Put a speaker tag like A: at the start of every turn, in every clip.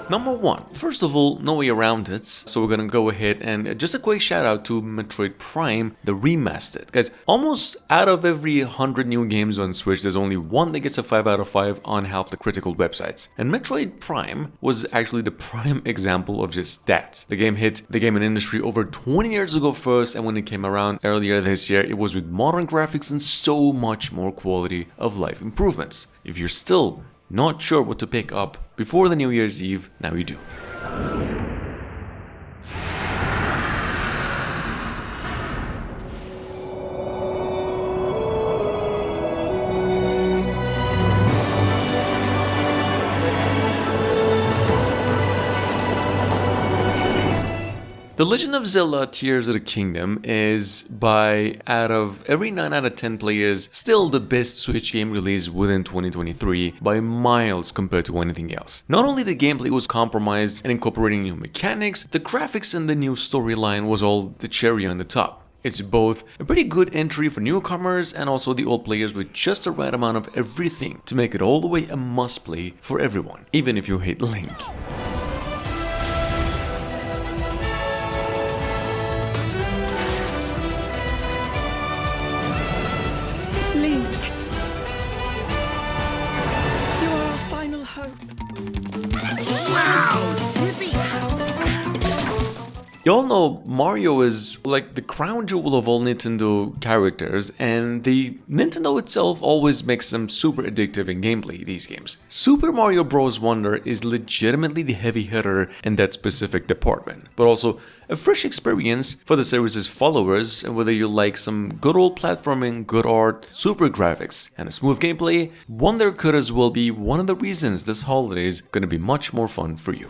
A: Number 1. First of all, no way around it, so we're gonna go ahead and just a quick shout out to Metroid Prime, the remastered. Guys, almost out of every 100 new games on Switch, there's only one that gets a 5 out of 5 on half the critical websites. And Metroid Prime was actually the prime example of just that. The game hit the gaming industry over 20 years ago first, and when it came around earlier this year, it was with modern graphics and so much more quality of life improvements. If you're still not sure what to pick up before the New Year's Eve, now you do. The Legend of Zilla Tears of the Kingdom is, by out of every 9 out of 10 players, still the best Switch game released within 2023 by miles compared to anything else. Not only the gameplay was compromised and incorporating new mechanics, the graphics and the new storyline was all the cherry on the top. It's both a pretty good entry for newcomers and also the old players with just the right amount of everything to make it all the way a must-play for everyone, even if you hate Link. You all know Mario is like the crown jewel of all Nintendo characters, and the Nintendo itself always makes them super addictive in gameplay, these games. Super Mario Bros. Wonder is legitimately the heavy hitter in that specific department, but also a fresh experience for the series' followers, and whether you like some good old platforming, good art, super graphics, and a smooth gameplay, Wonder could as well be one of the reasons this holiday is gonna be much more fun for you.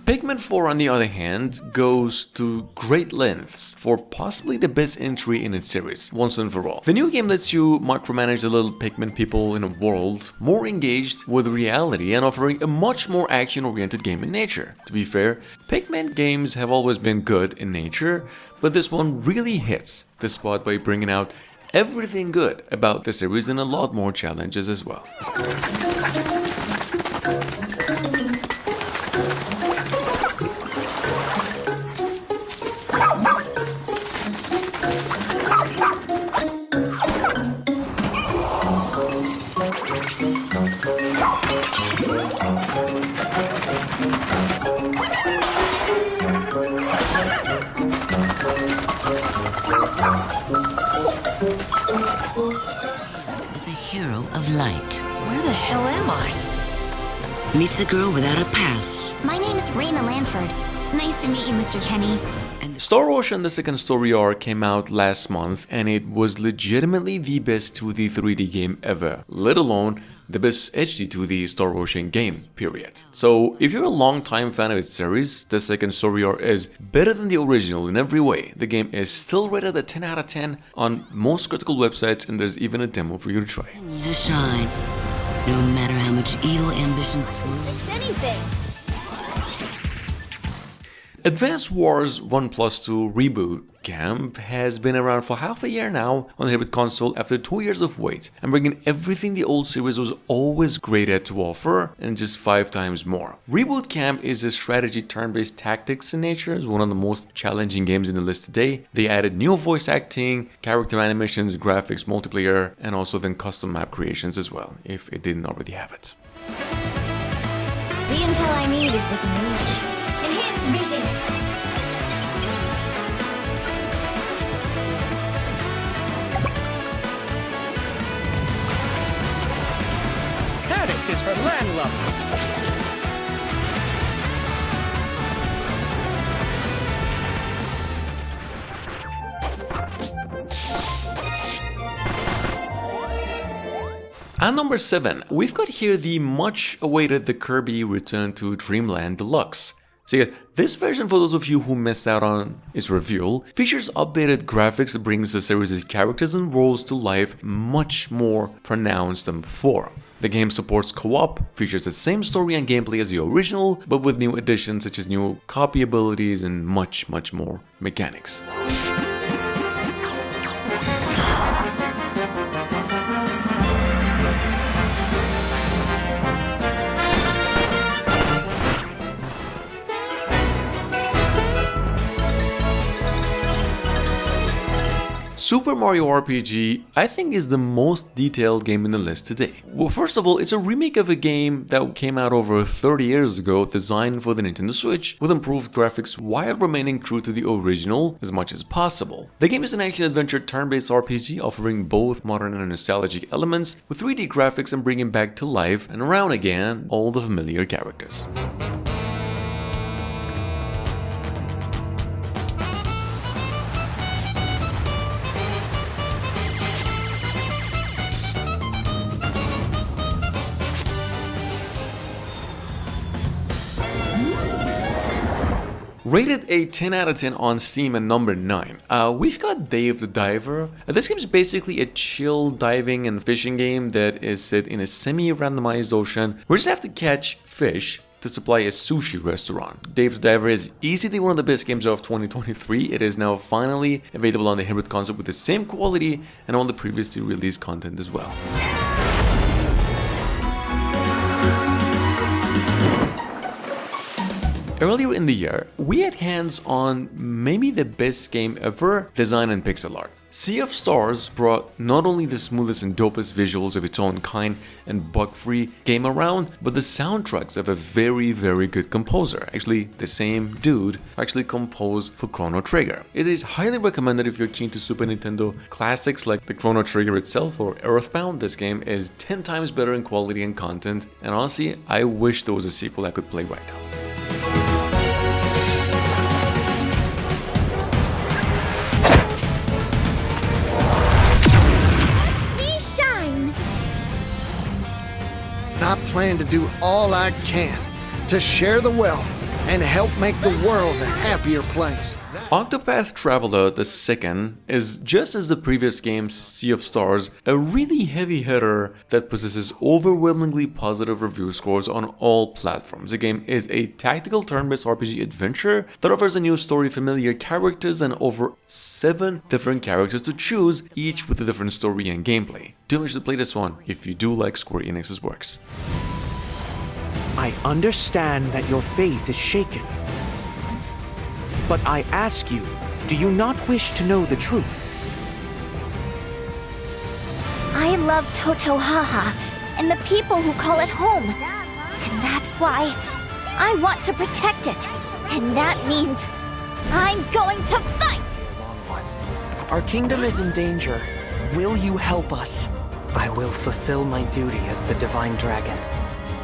A: Pikmin 4, on the other hand, goes to great lengths for possibly the best entry in its series, once and for all. The new game lets you micromanage the little Pikmin people in a world more engaged with reality and offering a much more action-oriented game in nature. To be fair, Pikmin games have always been good in nature, but this one really hits the spot by bringing out everything good about the series and a lot more challenges as well.
B: Of light.
C: Where the hell am I?
B: Meets a girl without a past.
D: My name is Raina Lanford. Nice to meet you, Mr. Kenny.
A: Star Ocean: The Second Story Arc came out last month, and it was legitimately the best 2D 3D game ever, let alone the best HD 2D Star Ocean game, period. So if you're a long-time fan of its series, The Second Story Arc is better than the original in every way. The game is still rated a 10 out of 10 on most critical websites, and there's even a demo for you to try.
B: To shine, no matter how much evil ambition swirls.
D: It's anything.
A: Advance Wars 1+2 Reboot Camp has been around for half a year now on the hybrid console after 2 years of wait, and bringing everything the old series was always great at to offer, and just 5 times more. Reboot Camp is a strategy turn-based tactics in nature. It's one of the most challenging games in the list today. They added new voice acting, character animations, graphics, multiplayer, and also then custom map creations as well, if it didn't already have it.
D: The intel I need is with Enhanced Vision.
E: Panic is for landlubbers.
A: At number 7, we've got here the much awaited The Kirby Return to Dreamland Deluxe. So yeah, this version, for those of you who missed out on its reveal, features updated graphics that brings the series' characters and worlds to life much more pronounced than before. The game supports co-op, features the same story and gameplay as the original, but with new additions such as new copy abilities and much more mechanics. Super Mario RPG, I think, is the most detailed game in the list today. Well, first of all, it's a remake of a game that came out over 30 years ago, designed for the Nintendo Switch, with improved graphics while remaining true to the original as much as possible. The game is an action-adventure turn-based RPG offering both modern and nostalgic elements, with 3D graphics and bringing back to life and around again all the familiar characters. Rated a 10 out of 10 on Steam at number 9, we've got Dave the Diver. This game is basically a chill diving and fishing game that is set in a semi-randomized ocean where you just have to catch fish to supply a sushi restaurant. Dave the Diver is easily one of the best games of 2023. It is now finally available on the hybrid console with the same quality and all the previously released content as well. Earlier in the year, we had hands on maybe the best game ever designed in pixel art. Sea of Stars brought not only the smoothest and dopest visuals of its own kind and bug-free game around, but the soundtracks of a very good composer. Actually, the same dude actually composed for Chrono Trigger. It is highly recommended if you're keen to Super Nintendo classics like the Chrono Trigger itself or Earthbound. This game is 10 times better in quality and content, and honestly, I wish there was a sequel I could play right now.
C: I plan to do all I can to share the wealth and help make the world a happier place.
A: Octopath Traveler the second is, just as the previous game Sea of Stars, a really heavy hitter that possesses overwhelmingly positive review scores on all platforms. The game is a tactical turn-based RPG adventure that offers a new story, familiar characters, and over 7 different characters to choose, each with a different story and gameplay. Do make sure to play this one if you do like Square Enix's works.
E: I understand that your faith is shaken. But I ask you, do you not wish to know the truth?
D: I love Totohaha and the people who call it home. And that's why I want to protect it. And that means I'm going to fight!
F: Our kingdom is in danger. Will you help us? I will fulfill my duty as the Divine Dragon.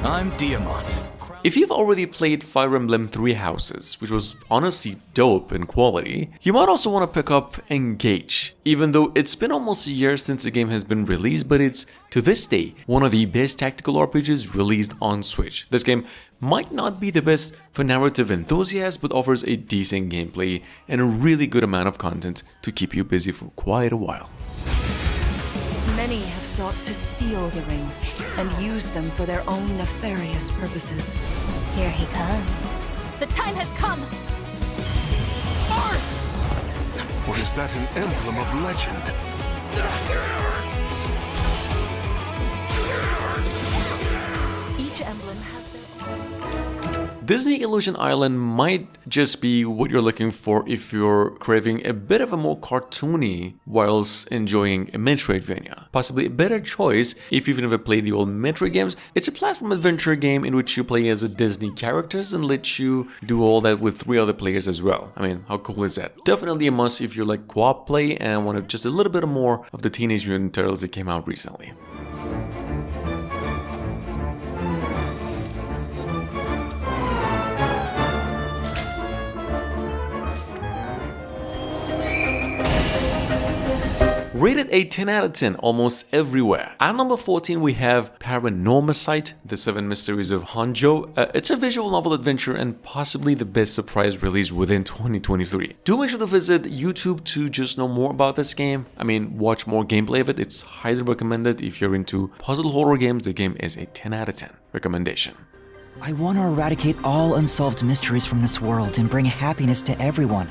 G: I'm Diamant.
A: If you've already played Fire Emblem Three Houses, which was honestly dope in quality, you might also want to pick up Engage. Even though it's been almost a year since the game has been released, but it's, to this day, one of the best tactical RPGs released on Switch. This game might not be the best for narrative enthusiasts, but offers a decent gameplay and a really good amount of content to keep you busy for quite a while.
H: Many have sought to steal the rings and use them for their own nefarious purposes.
D: Here he comes.
H: The time has come!
I: Or is that an emblem of legend?
H: Each emblem has their own...
A: Disney Illusion Island might just be what you're looking for if you're craving a bit of a more cartoony whilst enjoying a Metroidvania. Possibly a better choice if you've never played the old Metroid games. It's a platform adventure game in which you play as a Disney characters and lets you do all that with 3 other players as well. I mean, how cool is that? Definitely a must if you like co-op play and want just a little bit more of the Teenage Mutant Turtles that came out recently. Rated a 10 out of 10 almost everywhere. At number 14 we have ParaNorman, The Seven Mysteries of Hanjo. It's a visual novel adventure and possibly the best surprise release within 2023. Do make sure to visit YouTube to just know more about this game. I mean, watch more gameplay of it. It's highly recommended. If you're into puzzle horror games, the game is a 10 out of 10 recommendation.
J: I want to eradicate all unsolved mysteries from this world and bring happiness to everyone.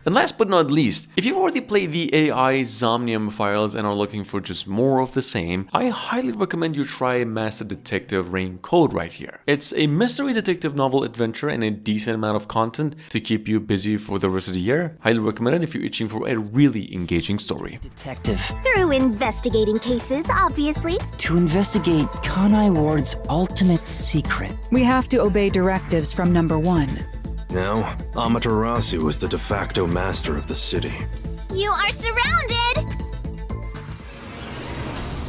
A: And last but not least, if you've already played the AI Zomnium files and are looking for just more of the same, I highly recommend you try Master Detective Rain Code right here. It's a mystery detective novel adventure and a decent amount of content to keep you busy for the rest of the year. Highly recommend it if you're itching for a really engaging story.
J: Detective.
K: Through investigating cases, obviously.
J: To investigate Kanai Ward's ultimate secret.
H: We have to obey directives from number 1.
L: Now, Amaterasu is the de facto master of the city.
K: You are surrounded!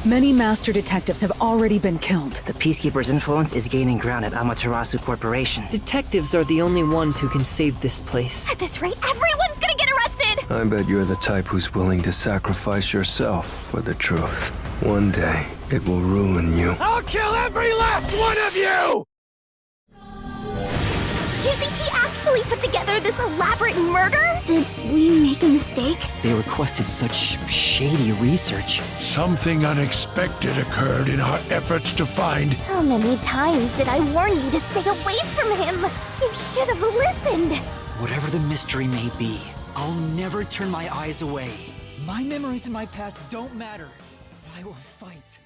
H: Many master detectives have already been killed.
J: The Peacekeeper's influence is gaining ground at Amaterasu Corporation.
F: Detectives are the only ones who can save this place.
K: At this rate, everyone's gonna get arrested!
I: I bet you're the type who's willing to sacrifice yourself for the truth. One day, it will ruin you.
C: I'll kill every last one of you!
K: You think he actually put together this elaborate murder? Did we make a mistake?
J: They requested such shady research.
I: Something unexpected occurred in our efforts to find...
K: How many times did I warn you to stay away from him? You should have listened.
J: Whatever the mystery may be, I'll never turn my eyes away. My memories in my past don't matter. I will fight.